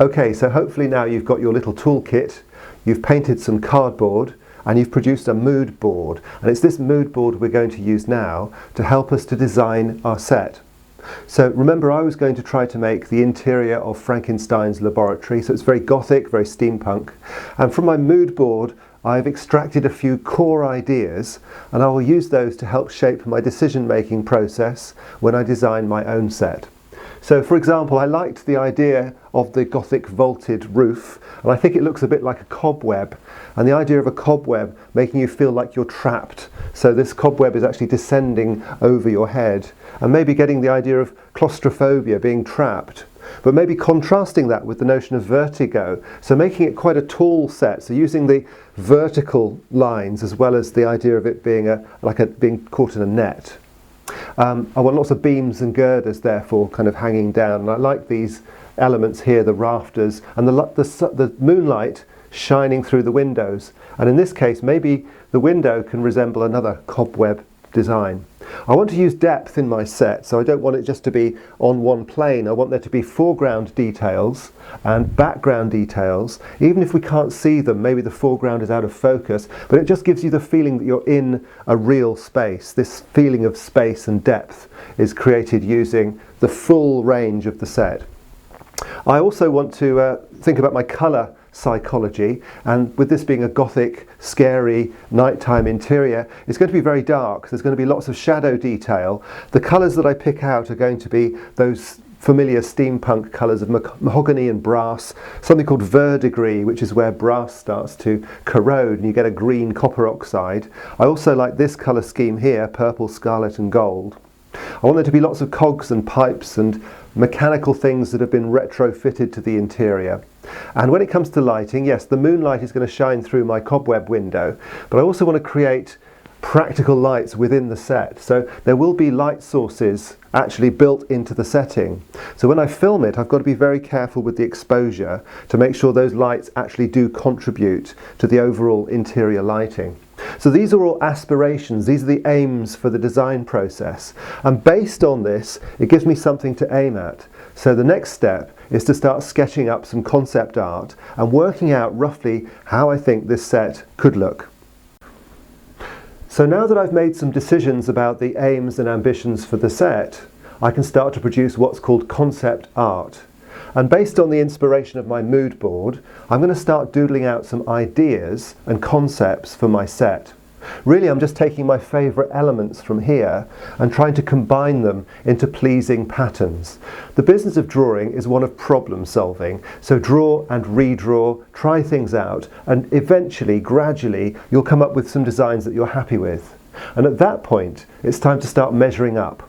Okay, so hopefully now you've got your little toolkit, you've painted some cardboard, and you've produced a mood board. And it's this mood board we're going to use now to help us to design our set. So remember, I was going to try to make the interior of Frankenstein's laboratory, so it's very gothic, very steampunk. And from my mood board, I've extracted a few core ideas, and I will use those to help shape my decision-making process when I design my own set. So for example, I liked the idea of the Gothic vaulted roof, and I think it looks a bit like a cobweb, and the idea of a cobweb making you feel like you're trapped. So this cobweb is actually descending over your head, and maybe getting the idea of claustrophobia, being trapped. But maybe contrasting that with the notion of vertigo, so making it quite a tall set, so using the vertical lines as well as the idea of it being being caught in a net. I want lots of beams and girders therefore kind of hanging down, and I like these elements here, the rafters and the moonlight shining through the windows, and in this case maybe the window can resemble another cobweb design. I want to use depth in my set, so I don't want it just to be on one plane. I want there to be foreground details and background details. Even if we can't see them, maybe the foreground is out of focus, but it just gives you the feeling that you're in a real space. This feeling of space and depth is created using the full range of the set. I also want to think about my colour psychology, and with this being a gothic, scary, nighttime interior, it's going to be very dark. There's going to be lots of shadow detail. The colours that I pick out are going to be those familiar steampunk colours of mahogany and brass, something called verdigris, which is where brass starts to corrode and you get a green copper oxide. I also like this colour scheme here, purple, scarlet and gold. I want there to be lots of cogs and pipes and mechanical things that have been retrofitted to the interior. And when it comes to lighting, yes, the moonlight is going to shine through my cobweb window, but I also want to create practical lights within the set. So there will be light sources actually built into the setting. So when I film it, I've got to be very careful with the exposure to make sure those lights actually do contribute to the overall interior lighting. So these are all aspirations, these are the aims for the design process. And based on this, it gives me something to aim at. So the next step is to start sketching up some concept art and working out roughly how I think this set could look. So now that I've made some decisions about the aims and ambitions for the set, I can start to produce what's called concept art. And based on the inspiration of my mood board, I'm going to start doodling out some ideas and concepts for my set. Really, I'm just taking my favourite elements from here and trying to combine them into pleasing patterns. The business of drawing is one of problem solving, so draw and redraw, try things out, and eventually, gradually, you'll come up with some designs that you're happy with. And at that point, it's time to start measuring up.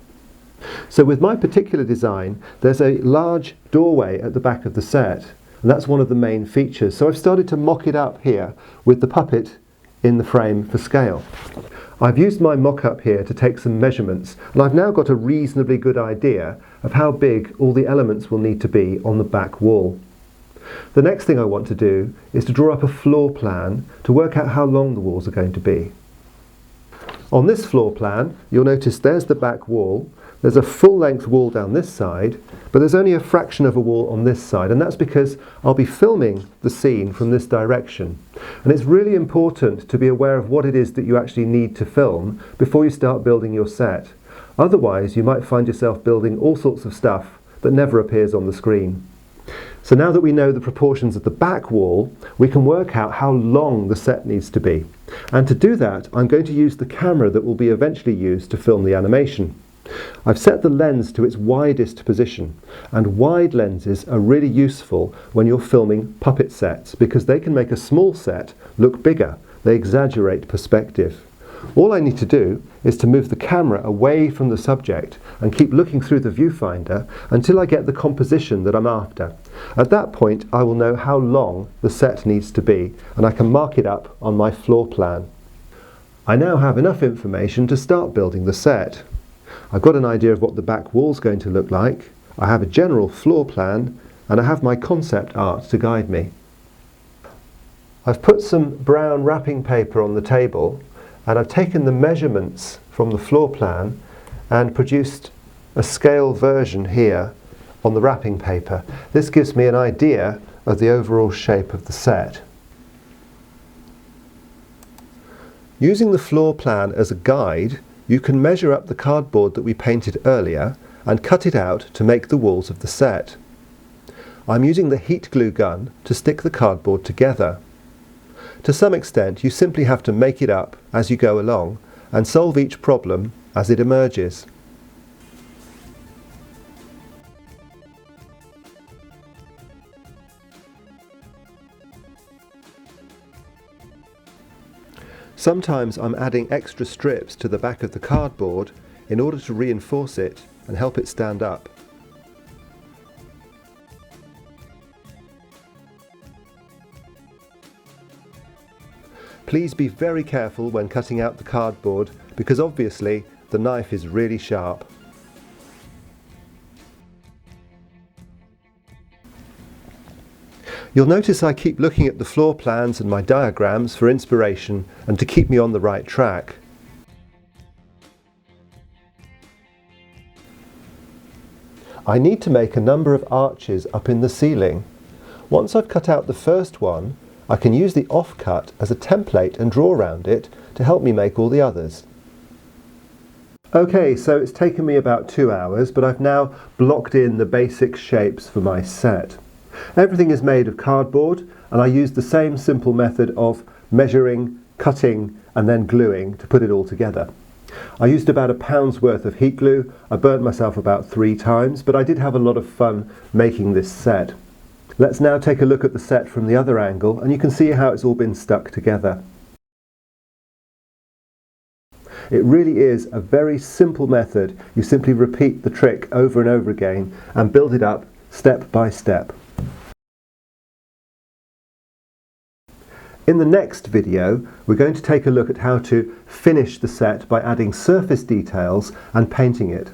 So with my particular design, there's a large doorway at the back of the set, and that's one of the main features. So I've started to mock it up here with the puppet in the frame for scale. I've used my mock-up here to take some measurements, and I've now got a reasonably good idea of how big all the elements will need to be on the back wall. The next thing I want to do is to draw up a floor plan to work out how long the walls are going to be. On this floor plan, you'll notice there's the back wall. There's a full-length wall down this side, but there's only a fraction of a wall on this side, and that's because I'll be filming the scene from this direction. And it's really important to be aware of what it is that you actually need to film before you start building your set. Otherwise, you might find yourself building all sorts of stuff that never appears on the screen. So now that we know the proportions of the back wall, we can work out how long the set needs to be. And to do that, I'm going to use the camera that will be eventually used to film the animation. I've set the lens to its widest position, and wide lenses are really useful when you're filming puppet sets because they can make a small set look bigger. They exaggerate perspective. All I need to do is to move the camera away from the subject and keep looking through the viewfinder until I get the composition that I'm after. At that point, I will know how long the set needs to be, and I can mark it up on my floor plan. I now have enough information to start building the set. I've got an idea of what the back wall's going to look like, I have a general floor plan, and I have my concept art to guide me. I've put some brown wrapping paper on the table, and I've taken the measurements from the floor plan and produced a scale version here on the wrapping paper. This gives me an idea of the overall shape of the set. Using the floor plan as a guide, you can measure up the cardboard that we painted earlier and cut it out to make the walls of the set. I'm using the heat glue gun to stick the cardboard together. To some extent, you simply have to make it up as you go along and solve each problem as it emerges. Sometimes I'm adding extra strips to the back of the cardboard in order to reinforce it and help it stand up. Please be very careful when cutting out the cardboard because obviously the knife is really sharp. You'll notice I keep looking at the floor plans and my diagrams for inspiration and to keep me on the right track. I need to make a number of arches up in the ceiling. Once I've cut out the first one, I can use the offcut as a template and draw around it to help me make all the others. Okay, so it's taken me about 2 hours, but I've now blocked in the basic shapes for my set. Everything is made of cardboard, and I used the same simple method of measuring, cutting and then gluing to put it all together. I used about £1's worth of heat glue. I burnt myself about 3 times, but I did have a lot of fun making this set. Let's now take a look at the set from the other angle, and you can see how it's all been stuck together. It really is a very simple method. You simply repeat the trick over and over again and build it up step by step. In the next video, we're going to take a look at how to finish the set by adding surface details and painting it.